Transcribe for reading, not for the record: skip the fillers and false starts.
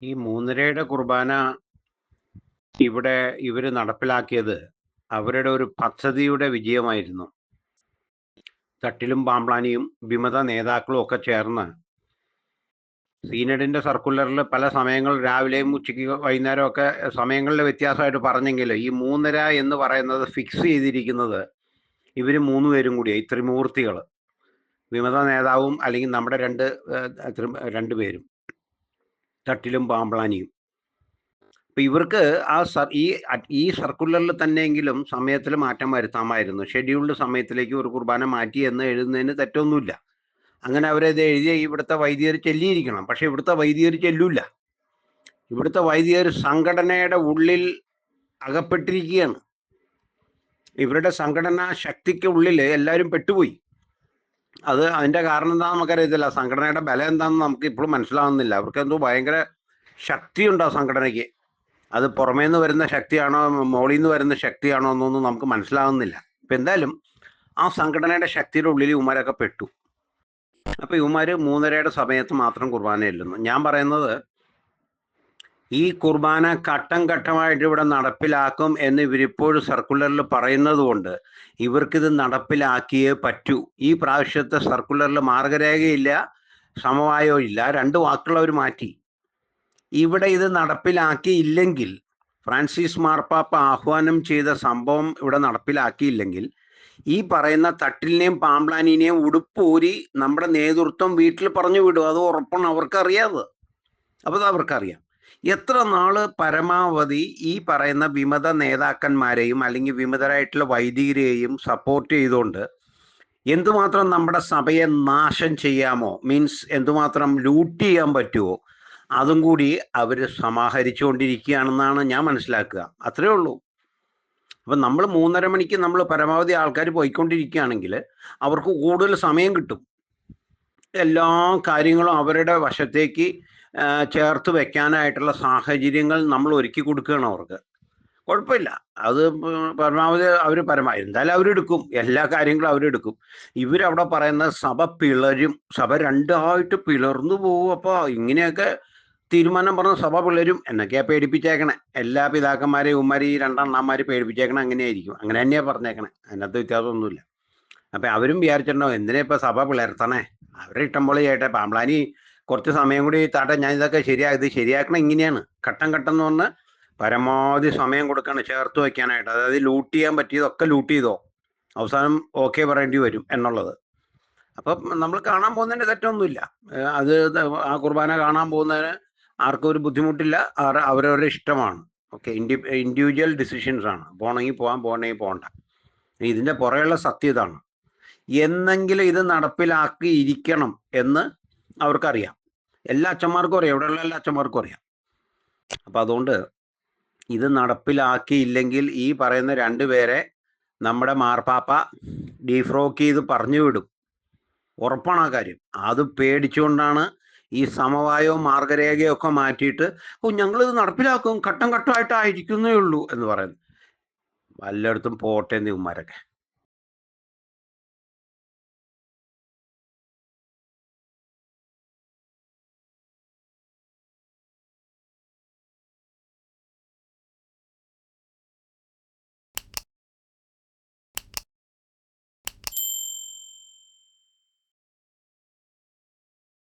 ഈ മൂന്നരയുടെ കുർബാന ഇവിടെ ഇവര് നടപ്പിലാക്കിയത് അവരുടെ ഒരു പദ്ധതിയുടെ വിജയമായിരുന്നു. തട്ടിലും പാമ്പ്ലാനിയും വിമത നേതാക്കളും ഒക്കെ ചേർന്ന് സീനഡിന്റെ സർക്കുലറിൽ പല സമയങ്ങൾ രാവിലെയും ഉച്ചയ്ക്ക് വൈകുന്നേരം ഒക്കെ സമയങ്ങളിലെ വ്യത്യാസമായിട്ട് പറഞ്ഞെങ്കിൽ ഈ 3:30 എന്ന് പറയുന്നത് ഫിക്സ് ചെയ്തിരിക്കുന്നത് ഇവർ മൂന്നുപേരും കൂടിയായി, ത്രിമൂർത്തികൾ, വിമത നേതാവും അല്ലെങ്കിൽ നമ്മുടെ രണ്ടുപേരും, തട്ടിലും പാമ്പ്ലാനിയും. അപ്പൊ ഇവർക്ക് ഈ സർക്കുലറിൽ തന്നെയെങ്കിലും സമയത്തിൽ മാറ്റം വരുത്താമായിരുന്നു. ഷെഡ്യൂൾഡ് സമയത്തിലേക്ക് ഒരു കുർബാന മാറ്റി എന്ന് എഴുതുന്നതിന് തെറ്റൊന്നുമില്ല. അങ്ങനെ അവരത് എഴുതിയ ഇവിടുത്തെ വൈദികർ ചെല്ലിയിരിക്കണം. പക്ഷെ ഇവിടുത്തെ വൈദികർ ചെല്ലൂല. ഇവിടുത്തെ വൈദികർ സംഘടനയുടെ ഉള്ളിൽ അകപ്പെട്ടിരിക്കുകയാണ്. ഇവരുടെ സംഘടനാ ശക്തിക്ക് ഉള്ളിൽ എല്ലാവരും പെട്ടുപോയി. അതിന്റെ കാരണം എന്താണെന്ന് നമുക്കറിയത്തില്ല. സംഘടനയുടെ ബലം എന്താണെന്ന് നമുക്ക് ഇപ്പോഴും മനസ്സിലാവുന്നില്ല. അവർക്ക് എന്തോ ഭയങ്കര ശക്തിയുണ്ടോ സംഘടനയ്ക്ക്. അത് പുറമേ നിന്ന് വരുന്ന ശക്തിയാണോ മോളിൽ നിന്ന് വരുന്ന ശക്തിയാണോ എന്നൊന്നും നമുക്ക് മനസ്സിലാവുന്നില്ല. ഇപ്പൊ എന്തായാലും ആ സംഘടനയുടെ ശക്തിയുടെ ഉള്ളിൽ ഇവന്മാരൊക്കെ പെട്ടു. അപ്പൊ ഇവന്മാര് 3:30 സമയത്ത് മാത്രം കുർബാന ചെല്ലുന്നു. ഞാൻ പറയുന്നത് ഈ കുർബാന ഘട്ടം ഘട്ടമായിട്ട് ഇവിടെ നടപ്പിലാക്കും എന്ന് ഇവരിപ്പോഴും സർക്കുലറിൽ പറയുന്നത് കൊണ്ട് ഇവർക്കിത് നടപ്പിലാക്കിയേ പറ്റൂ. ഈ പ്രാവശ്യത്തെ സർക്കുലറിൽ മാർഗരേഖയില്ല, സമവായോ ഇല്ല, 2 വാക്കുകൾ അവർ മാറ്റി. ഇവിടെ ഇത് നടപ്പിലാക്കിയില്ലെങ്കിൽ, ഫ്രാൻസിസ് മാർപ്പാപ്പ ആഹ്വാനം ചെയ്ത സംഭവം ഇവിടെ നടപ്പിലാക്കിയില്ലെങ്കിൽ ഈ പറയുന്ന തട്ടിലിനെയും പാമ്പ്ലാനിനെയും ഉടുപ്പൂരി നമ്മുടെ നേതൃത്വം വീട്ടിൽ പറഞ്ഞു വിടും. അത് ഉറപ്പാണ്. അവർക്കറിയാതെ. അപ്പോൾ അവർക്കറിയാം എത്ര നാള് പരമാവധി ഈ പറയുന്ന വിമത നേതാക്കന്മാരെയും അല്ലെങ്കിൽ വിമതരായിട്ടുള്ള വൈദികരെയും സപ്പോർട്ട് ചെയ്തുകൊണ്ട് എന്തുമാത്രം നമ്മുടെ സഭയെ നാശം ചെയ്യാമോ, മീൻസ് എന്തുമാത്രം ലൂട്ട് ചെയ്യാൻ പറ്റുമോ, അതും കൂടി അവർ സമാഹരിച്ചുകൊണ്ടിരിക്കുകയാണെന്നാണ് ഞാൻ മനസ്സിലാക്കുക. അത്രേ ഉള്ളൂ. അപ്പം നമ്മൾ 3:30 മണിക്ക് നമ്മൾ പരമാവധി ആൾക്കാർ പോയിക്കൊണ്ടിരിക്കുകയാണെങ്കിൽ അവർക്ക് കൂടുതൽ സമയം കിട്ടും. എല്ലാ കാര്യങ്ങളും അവരുടെ വശത്തേക്ക് ചേർത്ത് വെക്കാനായിട്ടുള്ള സാഹചര്യങ്ങൾ നമ്മൾ ഒരുക്കി കൊടുക്കുകയാണ് അവർക്ക്. കുഴപ്പമില്ല. അത് പരമാവധി എന്തായാലും അവരെടുക്കും. എല്ലാ കാര്യങ്ങളും അവരെടുക്കും. ഇവരവിടെ പറയുന്നത് സഭ പിളരും, സഭ രണ്ടായിട്ട് പിളർന്നു പോകും. അപ്പോൾ ഇങ്ങനെയൊക്കെ തീരുമാനം പറഞ്ഞ സഭ പിളരും എന്നൊക്കെയാ പേടിപ്പിച്ചേക്കണേ. എല്ലാ പിതാക്കന്മാരെയും ഉമ്മാരി ഈ 2 അണ്ണാന്മാർ പേടിപ്പിച്ചേക്കണേ അങ്ങനെയായിരിക്കും. അങ്ങനെ തന്നെയാ പറഞ്ഞേക്കണേ. അതിനകത്ത് വ്യത്യാസമൊന്നുമില്ല. അപ്പം അവരും വിചാരിച്ചിട്ടുണ്ടോ എന്തിനാ ഇപ്പം സഭ പിളർത്തണേ, അവരെ ഇഷ്ടം പോലെ ചെയ്യട്ടെ. പാമ്പ്ലാനി കുറച്ച് സമയം കൂടി താട്ടെ, ഞാൻ ഇതൊക്കെ ഇത് ശരിയാക്കണം. ഇങ്ങനെയാണ് ഘട്ടം ഘട്ടം എന്ന് പറഞ്ഞാൽ പരമാവധി സമയം കൊടുക്കണം ചേർത്ത് വെക്കാനായിട്ട്. അതായത് ലൂട്ട് ചെയ്യാൻ പറ്റിയതൊക്കെ ലൂട്ട് ചെയ്തോ, അവസാനം ഓക്കെ പറയേണ്ടി വരും എന്നുള്ളത്. അപ്പം നമ്മൾ കാണാൻ പോകുന്നതിന് തെറ്റൊന്നുമില്ല. അത് ആ കുർബാന കാണാൻ പോകുന്നതിന് ആർക്കും ഒരു ബുദ്ധിമുട്ടില്ല. അവരവരുടെ ഇഷ്ടമാണ്. ഓക്കെ, ഇൻഡിവിജ്വൽ ഡിസിഷൻസ് ആണ്. പോകണമെങ്കിൽ പോകാം, പോകണമെങ്കിൽ പോകണ്ട. ഇതിൻ്റെ പുറകെയുള്ള സത്യം ഇതാണ്. എന്നെങ്കിലും ഇത് നടപ്പിലാക്കിയിരിക്കണം എന്ന് അവർക്കറിയാം. എല്ലാ അച്ഛന്മാർക്കും അറിയാം, ഇവിടെയുള്ള എല്ലാ അച്ഛന്മാർക്കും അറിയാം. അപ്പം അതുകൊണ്ട് ഇത് നടപ്പിലാക്കിയില്ലെങ്കിൽ ഈ പറയുന്ന 2 പേരെ നമ്മുടെ മാർപ്പാപ്പ ഡീഫ്രോക്ക് ചെയ്ത് പറഞ്ഞു വിടും. ഉറപ്പാണ് ആ കാര്യം. അത് പേടിച്ചുകൊണ്ടാണ് ഈ സമവായവും മാർഗരേഖയും ഒക്കെ മാറ്റിയിട്ട് ഞങ്ങളിത് നടപ്പിലാക്കും, ഘട്ടം ഘട്ടമായിട്ടായിരിക്കുന്നേ ഉള്ളൂ എന്ന് പറയുന്നത്. വല്ലയിടത്തും പോട്ടെ ഇവന്മാരൊക്കെ.